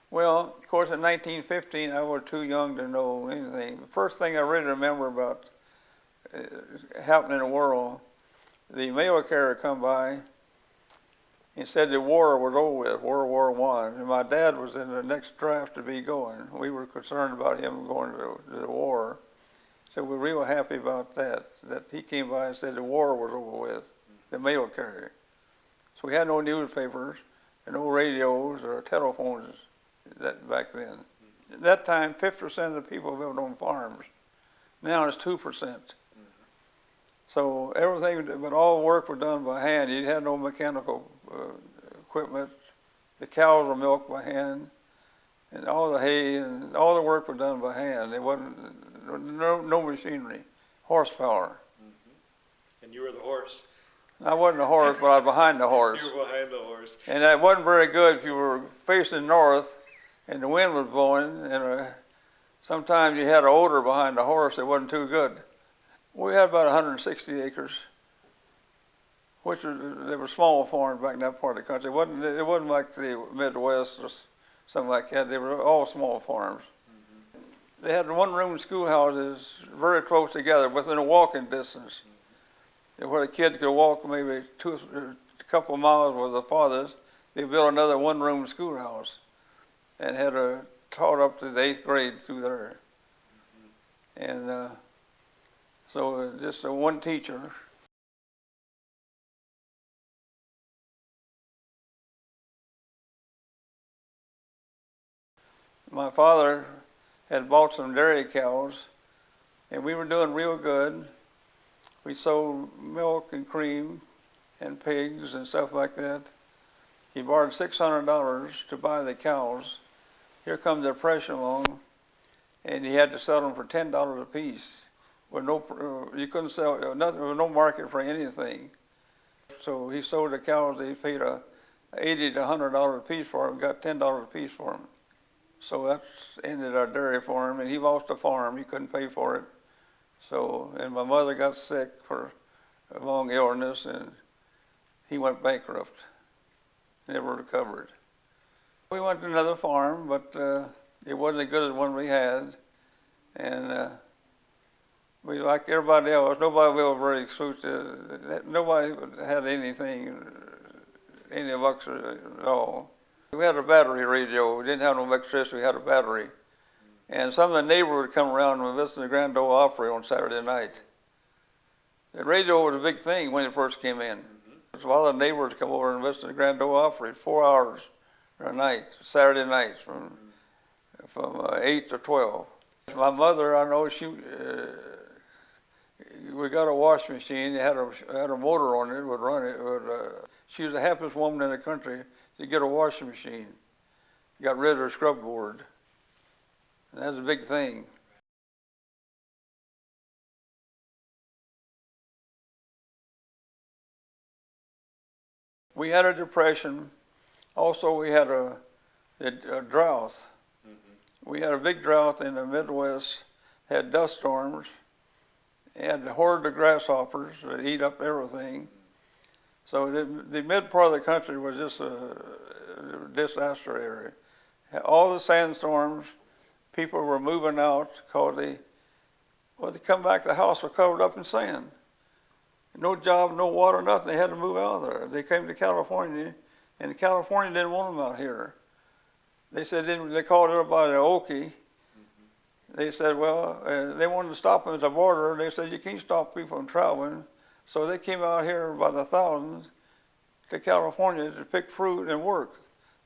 Well, of course, in 1915, I was too young to know anything. The first thing I really remember about happening in the world, the mail carrier come by and said the war was over with, World War I. And my dad was in the next draft to be going. We were concerned about him going to the war. So we were real happy about that he came by and said the war was over with, the mail carrier. So we had no newspapers and no radios or telephones back then. At that time, 50% of the people lived on farms. Now it's 2%. So everything, but all work was done by hand. You had no mechanical equipment. The cows were milked by hand, and all the hay and all the work was done by hand. There wasn't no machinery, horsepower. And you were the horse. I wasn't a horse, but I was behind the horse. You were behind the horse. And that wasn't very good if you were facing north and the wind was blowing, and sometimes you had an odor behind the horse that wasn't too good. We had about 160 acres, which they were small farms back in that part of the country. It wasn't like the Midwest or something like that. They were all small farms. They had one-room schoolhouses very close together, within a walking distance, where the kids could walk maybe a couple of miles with their fathers. They built another one-room schoolhouse and had taught up to the 8th grade through there. And so just one teacher. My father had bought some dairy cows, and we were doing real good. We sold milk and cream and pigs and stuff like that. He borrowed $600 to buy the cows. Here comes the Depression along, and he had to sell them for $10 a piece. With you couldn't sell nothing. There was no market for anything. So he sold the cows. He paid $80 to $100 a piece for them. Got $10 a piece for them. So that ended our dairy farm, and he lost the farm. He couldn't pay for it. So, and my mother got sick for a long illness, and he went bankrupt. Never recovered. We went to another farm, but it wasn't as good as the one we had, and we, like everybody else, nobody was very exclusive. Nobody had anything, any of us at all. We had a battery radio. We didn't have no electricity. We had a battery. And some of the neighbors would come around and listen to the Grand Ole Opry on Saturday night. The radio was a big thing when it first came in. So a lot of neighbors come over and listen to the Grand Ole Opry 4 hours a night, Saturday nights from 8 to 12. My mother, I know we got a washing machine. It had a motor on it. It would run it. She was the happiest woman in the country to get a washing machine. Got rid of her scrub board. And that's a big thing. We had a depression. Also, we had a drought. We had a big drought in the Midwest. Had dust storms. Had a horde of grasshoppers that eat up everything. So the mid part of the country was just a disaster area. All the sandstorms, people were moving out because they come back, the house was covered up in sand. No job, no water, nothing. They had to move out of there. They came to California, and California didn't want them out here. They said, they called everybody an Okie. They said, well, they wanted to stop them at the border. They said, you can't stop people from traveling. So they came out here by the thousands to California to pick fruit and work.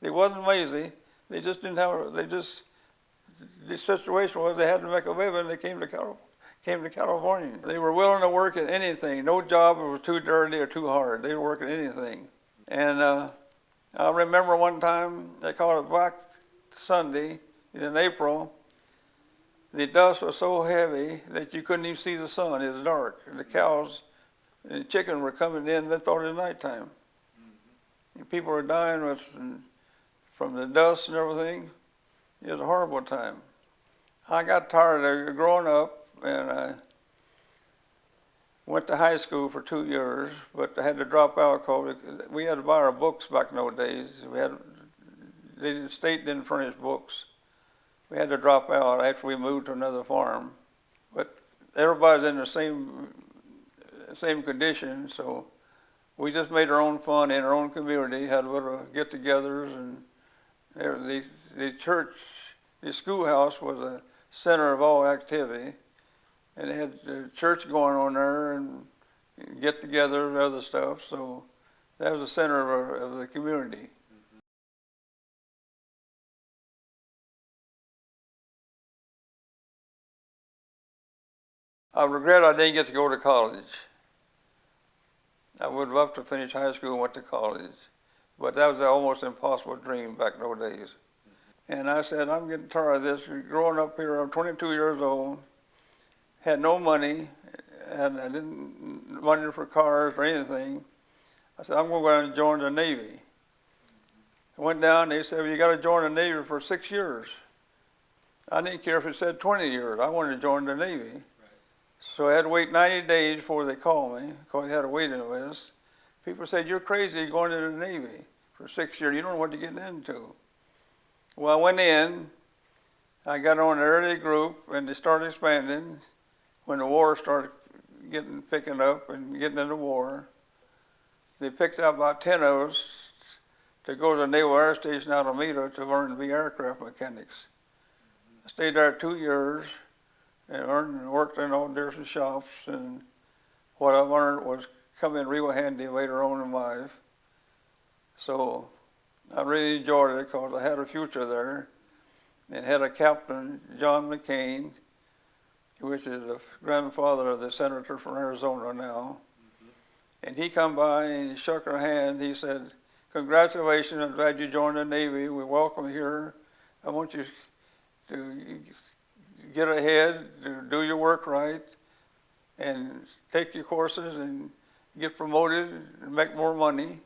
They wasn't lazy. They just didn't have, the situation was they had to make a living. They came to California. They were willing to work at anything. No job was too dirty or too hard. They would work at anything. And I remember one time, they called it Black Sunday in April. The dust was so heavy that you couldn't even see the sun. It was dark. And the cows and the chickens were coming in. They thought it was nighttime. And people were dying from the dust and everything. It was a horrible time. I got tired of growing up, and I went to high school for 2 years, but I had to drop out because we had to buy our books back in those days. We had the state didn't furnish books. We had to drop out after we moved to another farm. But everybody's in the same condition, so we just made our own fun in our own community, had little get-togethers, and the church, the schoolhouse was a center of all activity, and it had the church going on there and get-together and other stuff, so that was the center of the community. I regret I didn't get to go to college. I would love to finish high school and went to college, but that was an almost impossible dream back in those days. And I said, I'm getting tired of this. Growing up here, I'm 22 years old, had no money, and I didn't money for cars or anything. I said, I'm going to go and join the Navy. I went down, they said, well, you got to join the Navy for 6 years. I didn't care if it said 20 years. I wanted to join the Navy. So I had to wait 90 days before they called me, because they had a waiting list. People said, you're crazy going into the Navy for 6 years. You don't know what you're getting into. Well, I went in. I got on an early group, and they started expanding when the war started picking up and getting into war. They picked out about 10 of us to go to the Naval Air Station out of Alameda to learn to be aircraft mechanics. I stayed there 2 years. And learned and worked in all different shops, and what I learned was come in real handy later on in life. So I really enjoyed it because I had a future there, and had a captain, John McCain, which is the grandfather of the senator from Arizona now. And he come by and he shook our hand. He said, congratulations, I'm glad you joined the Navy. We welcome you here. I want you to get ahead, do your work right, and take your courses and get promoted and make more money.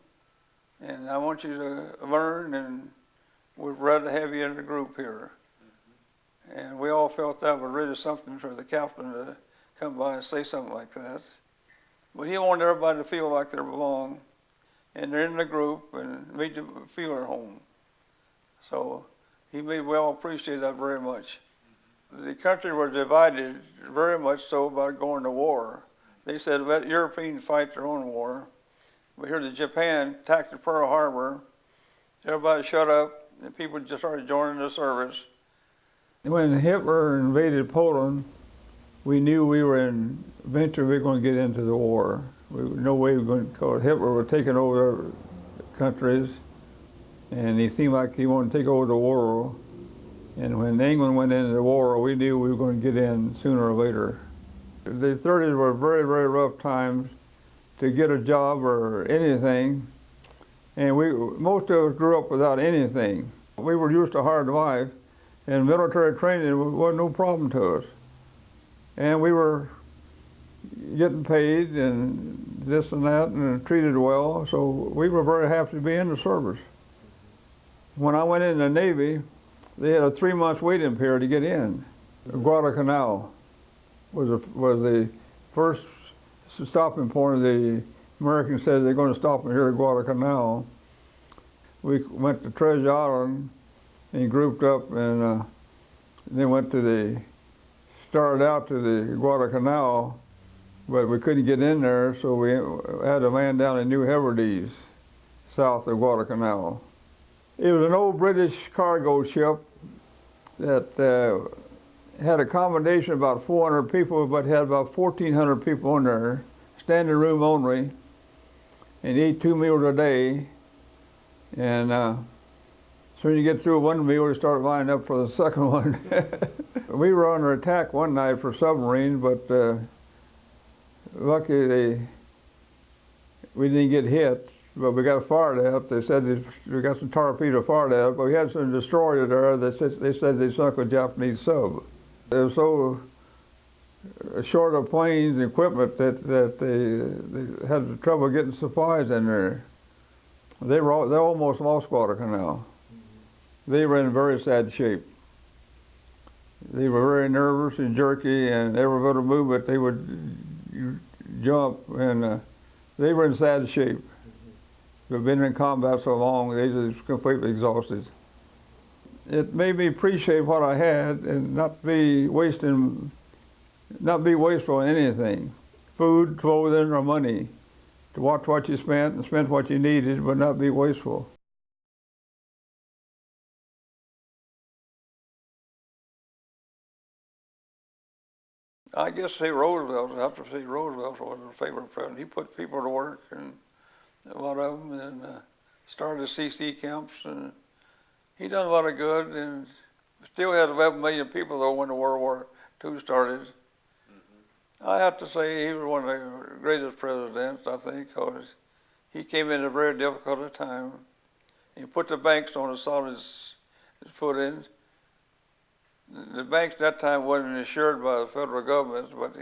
And I want you to learn, and we're glad to have you in the group here. And we all felt that was really something for the captain to come by and say something like that. But he wanted everybody to feel like they belong, and they're in the group, and made them feel at home. So we all appreciate that very much. The country was divided very much so by going to war. They said, let Europeans fight their own war. But here Japan attacked Pearl Harbor. Everybody shut up, and people just started joining the service. When Hitler invaded Poland, we knew eventually we were going to get into the war. No way we were going to, because Hitler was taking over countries, and he seemed like he wanted to take over the world. And when England went into the war, we knew we were going to get in sooner or later. The 30s were very, very rough times to get a job or anything. And most of us grew up without anything. We were used to hard life, and military training was no problem to us. And we were getting paid and this and that and treated well, so we were very happy to be in the service. When I went in the Navy, they had a 3-month waiting period to get in. Guadalcanal was the first stopping point. The Americans said they're going to stop them here at Guadalcanal. We went to Treasure Island and grouped up, and then started out to the Guadalcanal, but we couldn't get in there, so we had to land down in New Hebrides, south of Guadalcanal. It was an old British cargo ship that had accommodation of about 400 people, but had about 1,400 people in there, standing room only, and eat 2 meals a day. And soon you get through one meal, you start lining up for the second one. We were under attack one night for submarines, but luckily we didn't get hit. But we got fired at. They said we got some torpedo fired at, but we had some destroyers there that they said they sunk a Japanese sub. They were so short of planes and equipment that they had trouble getting supplies in there. They almost lost Guadalcanal. They were in very sad shape. They were very nervous and jerky, and every little movement they would jump, and they were in sad shape. They've been in combat so long, they just completely exhausted. it made me appreciate what I had and not be wasteful on anything, food, clothing, or money. To watch what you spent and spend what you needed, but not be wasteful. I guess say Roosevelt. I have to say Roosevelt was a favorite president. He put people to work, and a lot of them, and started CC camps, and he done a lot of good, and still had 11 million people though when the World War II started. I have to say he was one of the greatest presidents, I think, because he came in at a very difficult time. He put the banks on a solid footing. The banks at that time wasn't insured by the federal government, but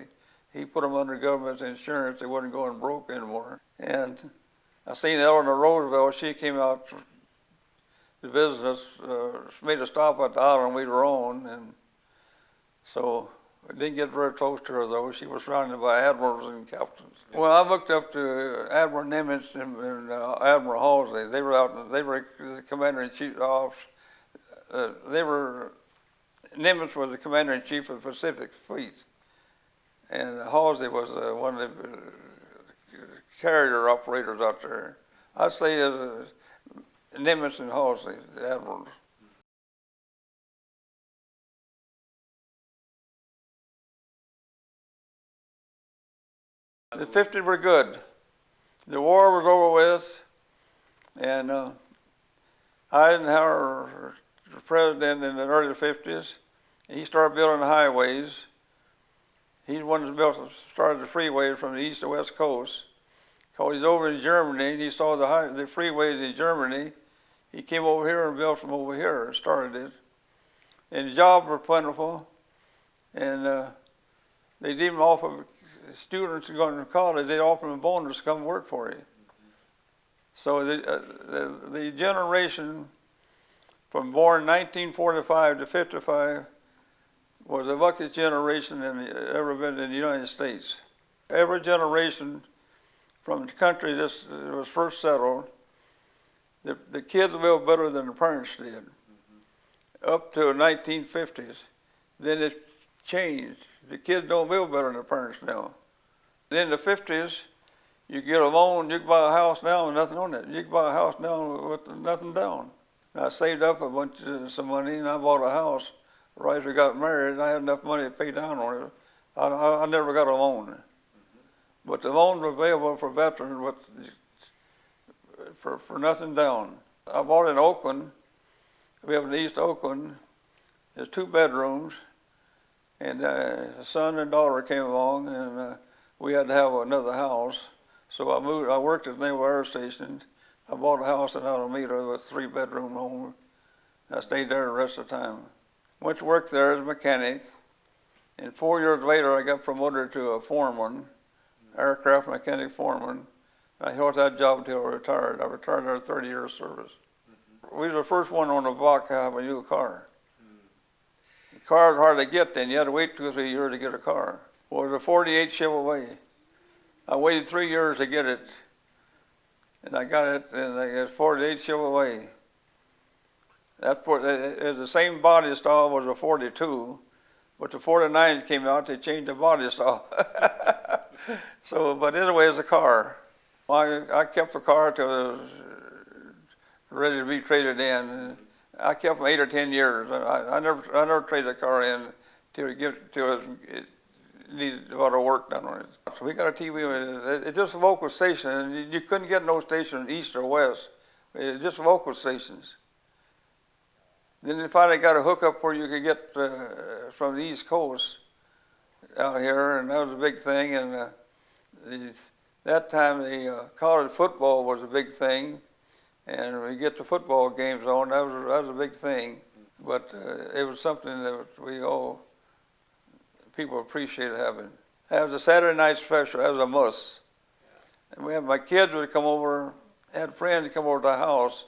he put them under government insurance. They wasn't going broke anymore. And I seen Eleanor Roosevelt. She came out to visit us, made a stop at the island we were on, and so I didn't get very close to her though. She was surrounded by admirals and captains. Well, I looked up to Admiral Nimitz and Admiral Halsey. They were out. They were the commander-in-chief of. Nimitz was the commander-in-chief of the Pacific Fleet, and Halsey was one of the carrier operators out there. I'd say Nimitz and Halsey, the admirals. The 50s were good. The war was over with, and Eisenhower was president in the early 50s. He started building the highways. He's the one that started the freeways from the east to west coast. Because he's over in Germany, and he saw the freeways in Germany. He came over here and built them over here and started it. And the jobs were plentiful, and they didn't offer students going to college, they offer them a bonus to come work for you. So the generation from born 1945 to 55 was the luckiest generation ever been in the United States. Every generation from the country that was first settled, the kids lived better than the parents did, up to the 1950s. Then it changed. The kids don't live better than the parents now. Then in the 50s, you get a loan, you can buy a house now with nothing on it. You can buy a house now with nothing down. And I saved up a bunch of some money and I bought a house right as we got married, and I had enough money to pay down on it. I never got a loan. But the loans were available for veterans for nothing down. I bought in Oakland. We have in East Oakland. There's 2 bedrooms. And a son and daughter came along, and we had to have another house. So I moved. I worked at the Naval Air Station. I bought a house in Alameda with a 3-bedroom home. I stayed there the rest of the time. Went to work there as a mechanic, and 4 years later I got promoted to a foreman, aircraft mechanic foreman. I held that job until I retired. I retired after 30 years service. We were the first one on the block to have a new car. Cars hard to get then. You had to wait 2 or 3 years to get a car. Well, it was a 48 Chevrolet. I waited 3 years to get it. And I got it, and it was 48 Chevrolet. It was the same body style as a 42, but the 49 came out, they changed the body style. So, but anyway, it's a car. I kept the car till it was ready to be traded in. I kept them 8 or 10 years. I never traded a car in till it needed a lot of work done on it. So we got a TV. It's just a local station, and you couldn't get no station east or west. It's just local stations. Then they finally got a hookup where you could get from the East Coast out here, and that was a big thing. And that time the college football was a big thing. And we get the football games on, that was a big thing. But it was something that people appreciated having. That was a Saturday night special, that was a must. And we had my kids would come over, had friends come over to the house,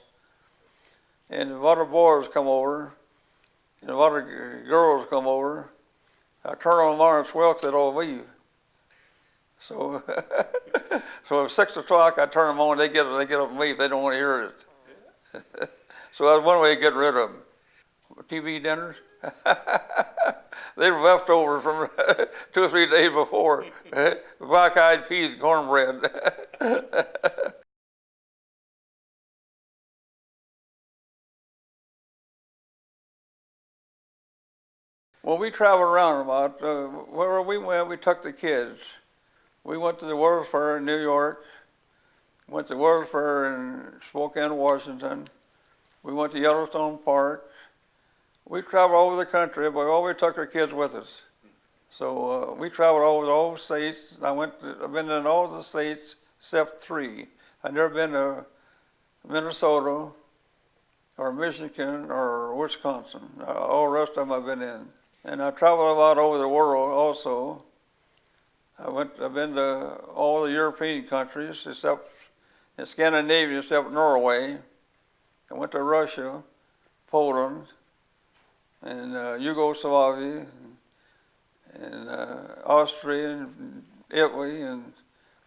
and a lot of boys come over, and a lot of girls come over. I turn on Lawrence Welk, they'd all leave. So, so at 6 o'clock, I turn them on. They get up and leave. They don't want to hear it. So that's one way to get rid of them. TV dinners. They were leftovers from 2 or 3 days before. Black-eyed peas and cornbread. Well, we traveled around about. Wherever we went, we took the kids. We went to the World's Fair in New York. Went to the World's Fair in Spokane, Washington. We went to Yellowstone Park. We traveled all over the country, but we always took our kids with us. So we traveled all over all the states. I've been in all the states except 3. I've never been to Minnesota or Michigan or Wisconsin. All the rest of them I've been in. And I traveled about over the world also. I've been to all the European countries except in Scandinavia, except Norway. I went to Russia, Poland, and Yugoslavia, and Austria, and Italy, and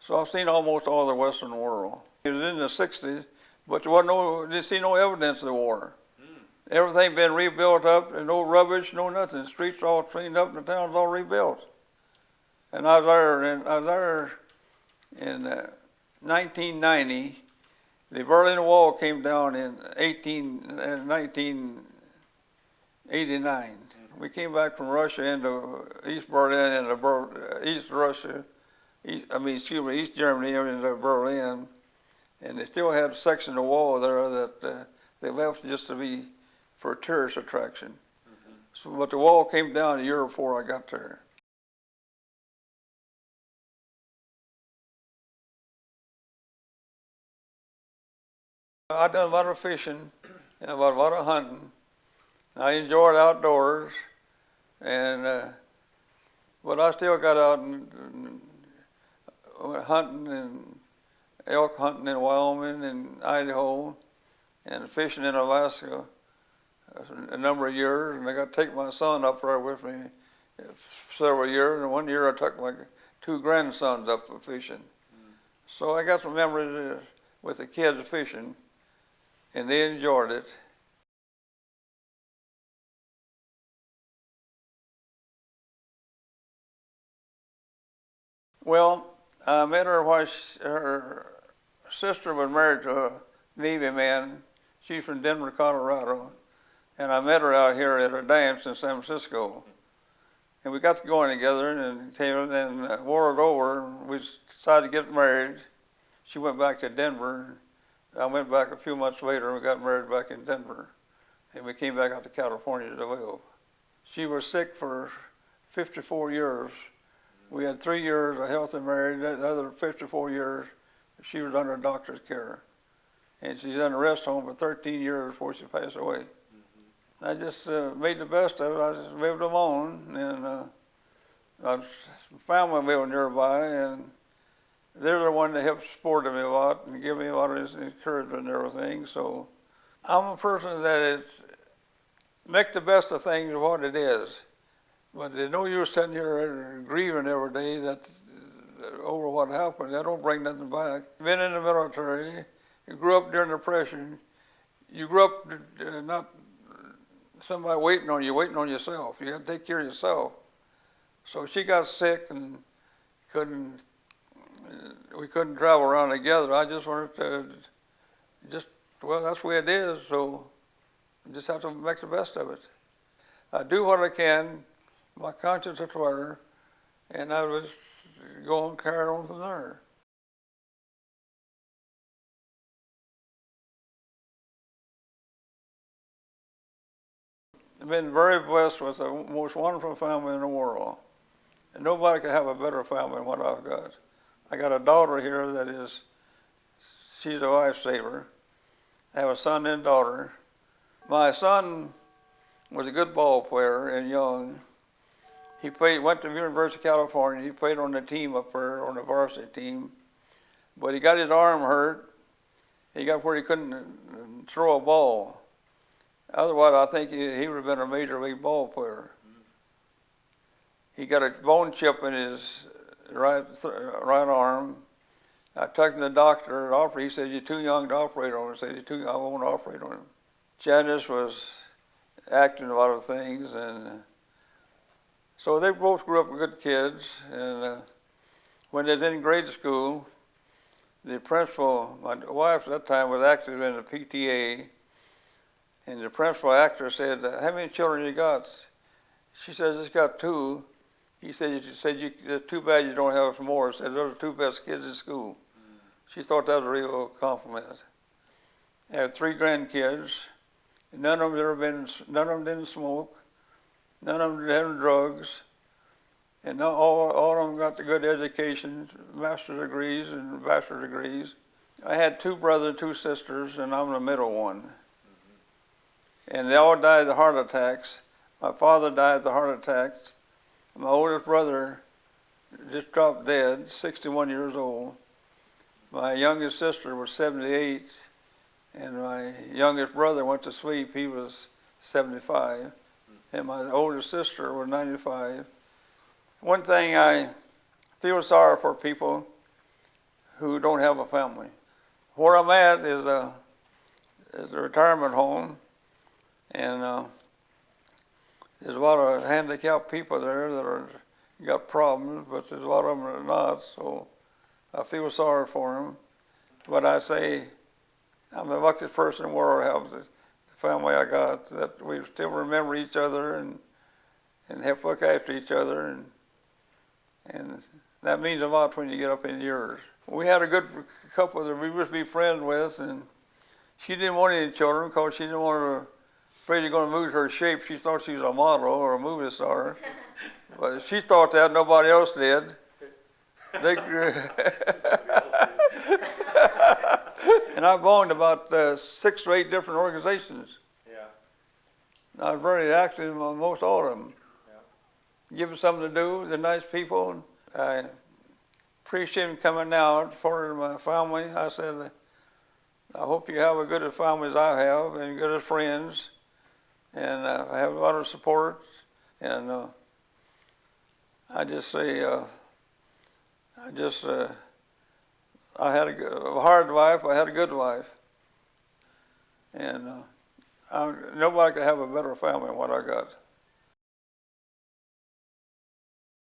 so I've seen almost all the Western world. It was in the 60s, but didn't see no evidence of the war. Everything been rebuilt up, and no rubbish, no nothing. The streets all cleaned up, and the town's all rebuilt. And I was there in 1990. The Berlin Wall came down in 1989. We came back from Russia into East Berlin, into East Russia, East Germany into Berlin, and they still had a section of wall there that they left just to be for a tourist attraction. So, but the wall came down a year before I got there. I done a lot of fishing and a lot of hunting. I enjoyed outdoors, and but I still got out and went hunting and elk hunting in Wyoming and Idaho, and fishing in Alaska a number of years. And I got to take my son up there with me several years. And one year I took my 2 grandsons up for fishing. So I got some memories with the kids fishing, and they enjoyed it. Well, I met her while her sister was married to a Navy man. She's from Denver, Colorado. And I met her out here at a dance in San Francisco. And we got to going together, and war was over, and we decided to get married. She went back to Denver. I went back a few months later, and we got married back in Denver. And we came back out to California to live. She was sick for 54 years. We had 3 years of healthy marriage. The other 54 years, she was under doctor's care. And she's in a rest home for 13 years before she passed away. I just made the best of it. I just lived alone, and I was family living nearby, and they're the one that helped support me a lot and give me a lot of encouragement and everything. So I'm a person that is make the best of things of what it is. But there's no use sitting here grieving every day that over what happened. That don't bring nothing back. Been in the military, you grew up during the Depression. You grew up not somebody waiting on you, waiting on yourself. You had to take care of yourself. So she got sick and we couldn't travel around together. I just wanted to well, that's the way it is, so I just have to make the best of it. I do what I can, my conscience is clear, and I was going to carry on from there. I've been very blessed with the most wonderful family in the world. And nobody could have a better family than what I've got. I got a daughter here she's a lifesaver. I have a son and daughter. My son was a good ball player and young. He went to the University of California. He played on the team up there, on the varsity team. But he got his arm hurt. He got where he couldn't throw a ball. Otherwise, I think he would have been a major league ball player. He got a bone chip in his right arm. I took him to the doctor. He said, "You're too young to operate on him." I said, "You're too young, I won't operate on him." Janice was acting in a lot of things, and so they both grew up good kids. And when they was in grade school, the principal, my wife at that time was active in the PTA, and the principal actor said, "How many children you got?" She says, "Just got two." He said, "It's too bad you don't have some more." Said, "Those are the two best kids in school." She thought that was a real compliment. I had 3 grandkids. None of them didn't smoke. None of them had drugs. And all of them got the good education, master's degrees and bachelor degrees. I had 2 brothers and 2 sisters, and I'm the middle one. And they all died of heart attacks. My father died of the heart attacks. My oldest brother just dropped dead, 61 years old. My youngest sister was 78, and my youngest brother went to sleep. He was 75, and my oldest sister was 95. One thing, I feel sorry for people who don't have a family. Where I'm at is a retirement home, and there's a lot of handicapped people there that got problems, but there's a lot of them that are not, so I feel sorry for them. But I say, I'm the luckiest person in the world to have the family I got, that we still remember each other and help look after each other, and that means a lot when you get up in years. We had a good couple that we used to be friends with, and she didn't want any children because she didn't want to, afraid you're going to lose her shape. She thought she was a model or a movie star. But she thought that, nobody else did. And I belonged to about 6 or 8 different organizations. Yeah. I was very active in most all of them. Yeah. Give them something to do. They're nice people. I appreciate them coming out for my family. I said, I hope you have as good a family as I have and good as friends. And I have a lot of support. And I just say, I had a hard life. I had a good life. And nobody could have a better family than what I got.